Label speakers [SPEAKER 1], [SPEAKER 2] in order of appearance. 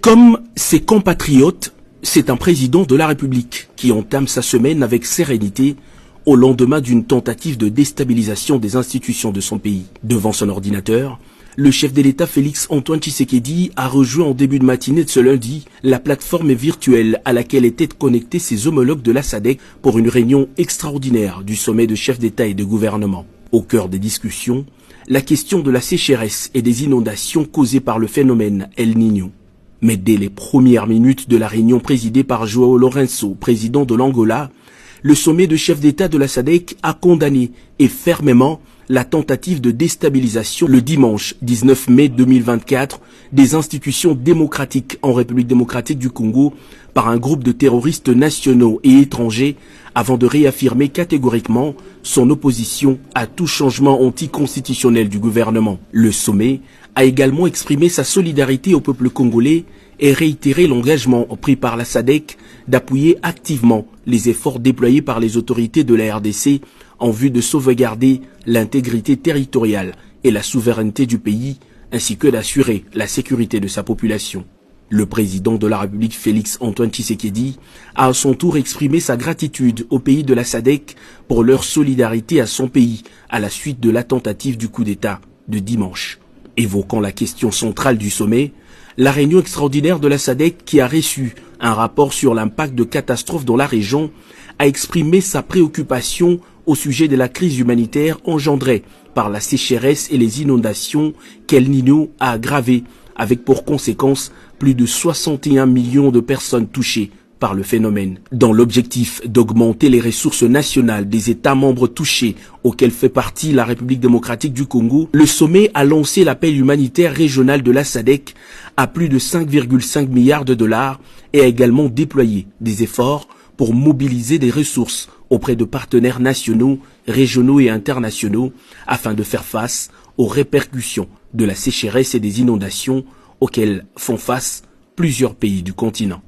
[SPEAKER 1] Comme ses compatriotes, c'est un président de la République qui entame sa semaine avec sérénité au lendemain d'une tentative de déstabilisation des institutions de son pays. Devant son ordinateur, le chef de l'État Félix Antoine Tshisekedi a rejoint en début de matinée de ce lundi la plateforme virtuelle à laquelle étaient connectés ses homologues de la SADC pour une réunion extraordinaire du sommet de chefs d'État et de gouvernement. Au cœur des discussions, la question de la sécheresse et des inondations causées par le phénomène El Niño. Mais dès les premières minutes de la réunion présidée par João Lourenço, président de l'Angola, le sommet de chefs d'État de la SADC a condamné et fermement la tentative de déstabilisation le dimanche 19 mai 2024 des institutions démocratiques en République démocratique du Congo par un groupe de terroristes nationaux et étrangers avant de réaffirmer catégoriquement son opposition à tout changement anticonstitutionnel du gouvernement. Le sommet a également exprimé sa solidarité au peuple congolais et réitéré l'engagement pris par la SADC d'appuyer activement les efforts déployés par les autorités de la RDC en vue de sauvegarder l'intégrité territoriale et la souveraineté du pays, ainsi que d'assurer la sécurité de sa population. Le président de la République Félix Antoine Tshisekedi a à son tour exprimé sa gratitude aux pays de la SADC pour leur solidarité à son pays à la suite de la tentative du coup d'État de dimanche. Évoquant la question centrale du sommet, la réunion extraordinaire de la SADC qui a reçu un rapport sur l'impact de catastrophes dans la région a exprimé sa préoccupation au sujet de la crise humanitaire engendrée par la sécheresse et les inondations qu'El Niño a aggravées, avec pour conséquence plus de 61 millions de personnes touchées par le phénomène. Dans l'objectif d'augmenter les ressources nationales des États membres touchés auxquels fait partie la République démocratique du Congo, le sommet a lancé l'appel humanitaire régional de la SADC à plus de 5,5 milliards de dollars et a également déployé des efforts pour mobiliser des ressources auprès de partenaires nationaux, régionaux et internationaux afin de faire face aux répercussions de la sécheresse et des inondations auxquelles font face plusieurs pays du continent.